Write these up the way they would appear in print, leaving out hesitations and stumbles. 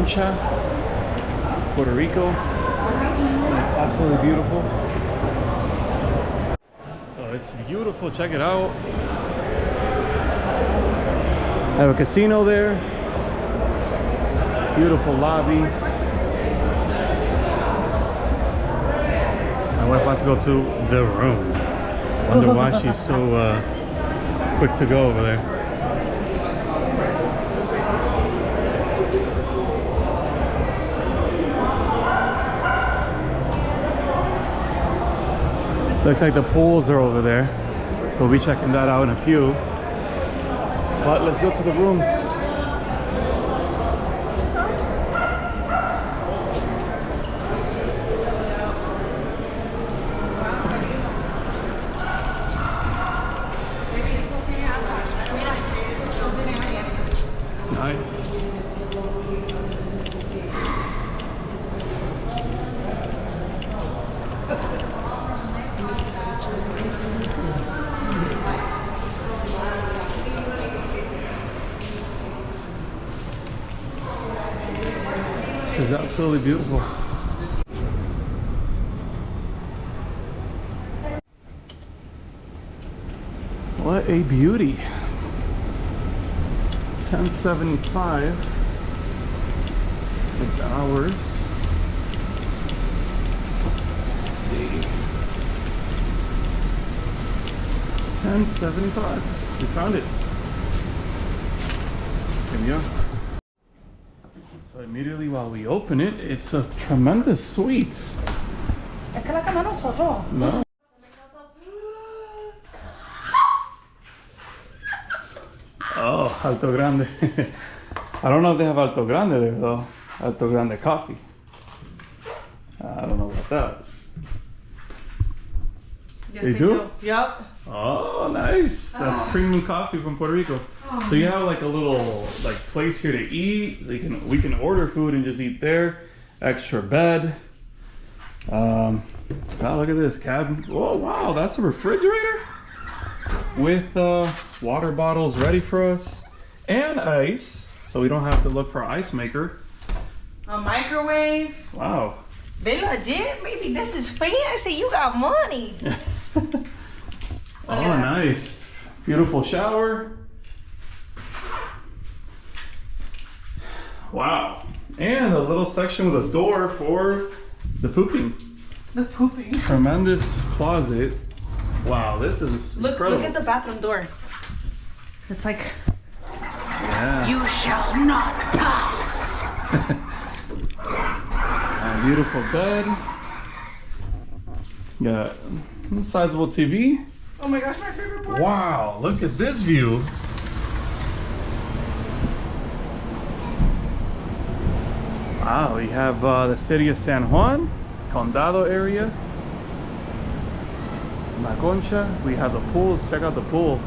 Concha, Puerto Rico. It's absolutely beautiful. So it's beautiful, check it out. I have a casino there. Beautiful lobby. My wife wants to go to the room. Wonder why she's so quick to go over there. Looks like the pools are over there. We'll be checking that out in a few. But let's go to the rooms. Nice. It's absolutely beautiful. What a beauty. 1075 is ours. Let's see. 1075. We found it. Here we go. So immediately while we open it, it's a tremendous suite. Es que la cama no cerró. No. Oh, Alto Grande. I don't know if they have Alto Grande there though. Alto Grande coffee. I don't know about that. Yes, they do? Yep. Oh, nice. That's premium coffee from Puerto Rico. So you have like a little like place here to eat. We can order food and just eat there. Extra bed. Wow, look at this cabin. Oh wow, that's a refrigerator with water bottles ready for us and ice, so we don't have to look for an ice maker. A microwave. Wow. They legit, baby. This is fancy. You got money. Oh, nice. Beautiful shower. Wow. And a little section with a door for the pooping. The pooping. Tremendous closet. Wow, this is incredible. Look at the bathroom door. It's like, yeah. you shall not pass. A beautiful bed. Got a sizable TV. Oh my gosh, my favorite part. Wow, look at this view. Wow, we have the city of San Juan, Condado area. La Concha, we have the pools. Check out the pool.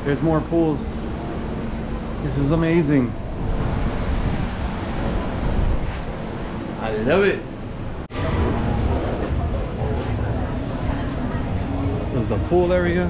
There's more pools. This is amazing. I love it. This is the pool area.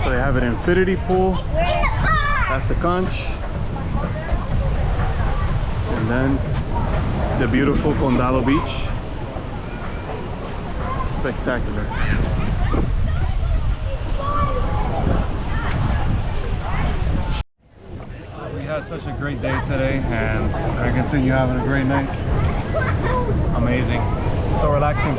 They have an infinity pool. That's the Conch. And then the beautiful Condado Beach. Spectacular. We had such a great day today, and I continue having a great night. Amazing. So relaxing.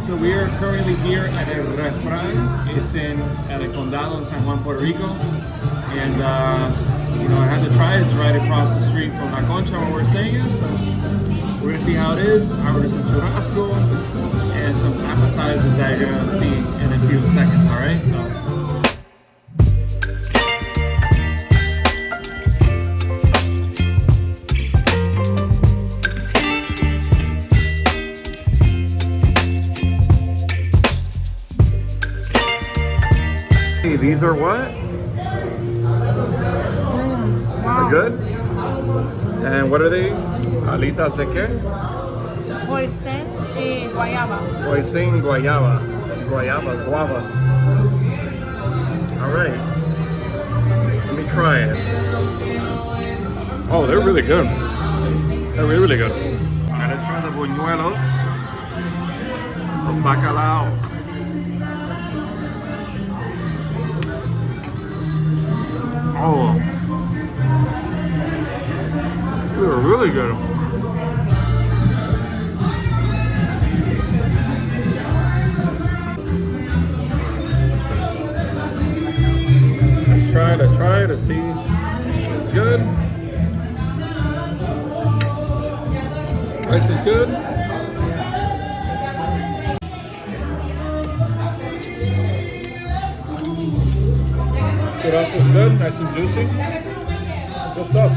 So we are currently here at El Refran. It's in El Condado in San Juan, Puerto Rico. And you know, I had to try it. It's right across the street from La Concha where we're staying. So we're gonna see how it is. I ordered some churrasco and some surprises that you're gonna see in a few seconds, alright? So these are what? Wow. They're good? And what are they? Alitas de qué? Hoisin y guayaba. Hoisin guayaba. Guava. Alright. Let me try it. Oh, they're really good. They're really good. Alright, let's try the buñuelos. From bacalao. Oh, they're really good. Let's try to see if it's good. This is good. Churrasco is good, nice and juicy. Good stuff.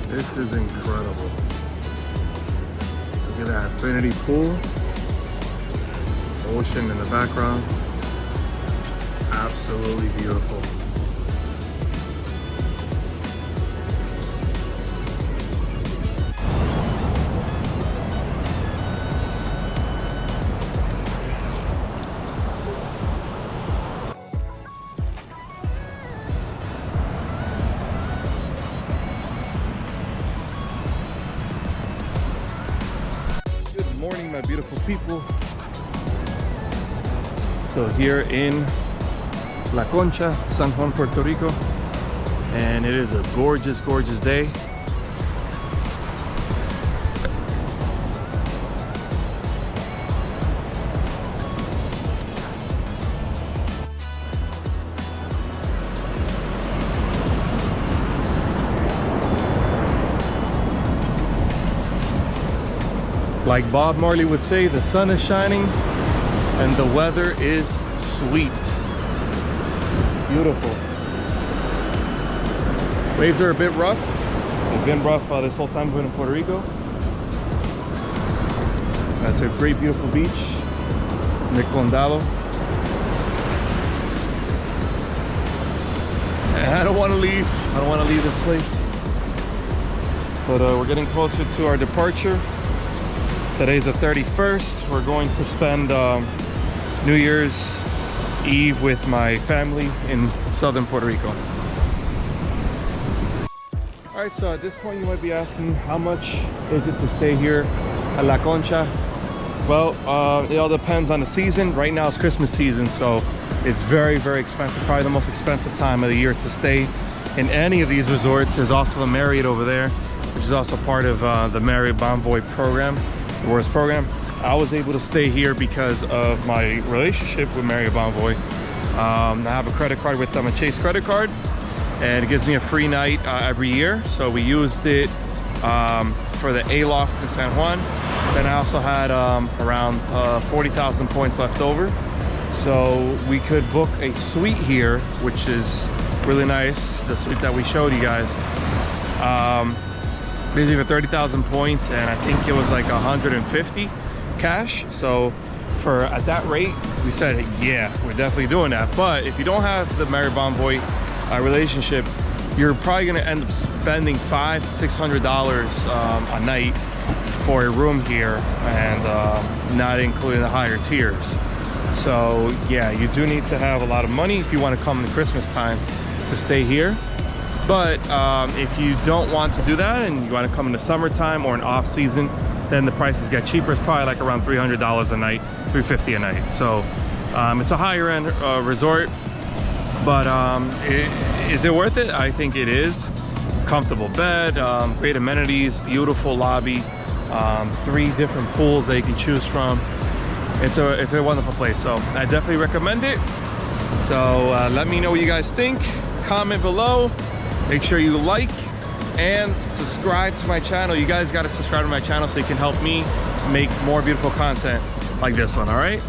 This is incredible. Look at that infinity pool. Ocean in the background. Absolutely beautiful. Morning, my beautiful people. So here in La Concha, San Juan, Puerto Rico, and it is a gorgeous, gorgeous day. Like Bob Marley would say, the sun is shining and the weather is sweet. Beautiful. Waves are a bit rough. They've been rough this whole time we've been in Puerto Rico. That's a great, beautiful beach, Nick Condado. And I don't want to leave. I don't want to leave this place. But we're getting closer to our departure. Today's the 31st. We're going to spend New Year's Eve with my family in southern Puerto Rico. All right, so at this point you might be asking, how much is it to stay here at La Concha? Well, it all depends on the season. Right now it's Christmas season, so it's very, very expensive. Probably the most expensive time of the year to stay in any of these resorts. There's also the Marriott over there, which is also part of the Marriott Bonvoy program. Rewards program. I was able to stay here because of my relationship with Marriott Bonvoy. I have a credit card with them, a Chase credit card, and it gives me a free night every year. So we used it for the A-Loft in San Juan. Then I also had around 40,000 points left over. So we could book a suite here, which is really nice. The suite that we showed you guys. Basically for 30,000 points, and I think it was like 150 cash. So for at that rate, we said, yeah, we're definitely doing that. But if you don't have the Marriott Bonvoy relationship, you're probably gonna end up spending $500 to $600 a night for a room here, and not including the higher tiers. So yeah, you do need to have a lot of money if you want to come in Christmas time to stay here. But if you don't want to do that and you want to come in the summertime or an off season, then the prices get cheaper. It's probably like around $300 a night, $350 a night. So it's a higher end resort, but is it worth it? I think it is. Comfortable bed, great amenities, beautiful lobby, 3 different pools that you can choose from. It's a wonderful place, so I definitely recommend it. So let me know what you guys think. Comment below. Make sure you like and subscribe to my channel. You guys got to subscribe to my channel so you can help me make more beautiful content like this one. All right.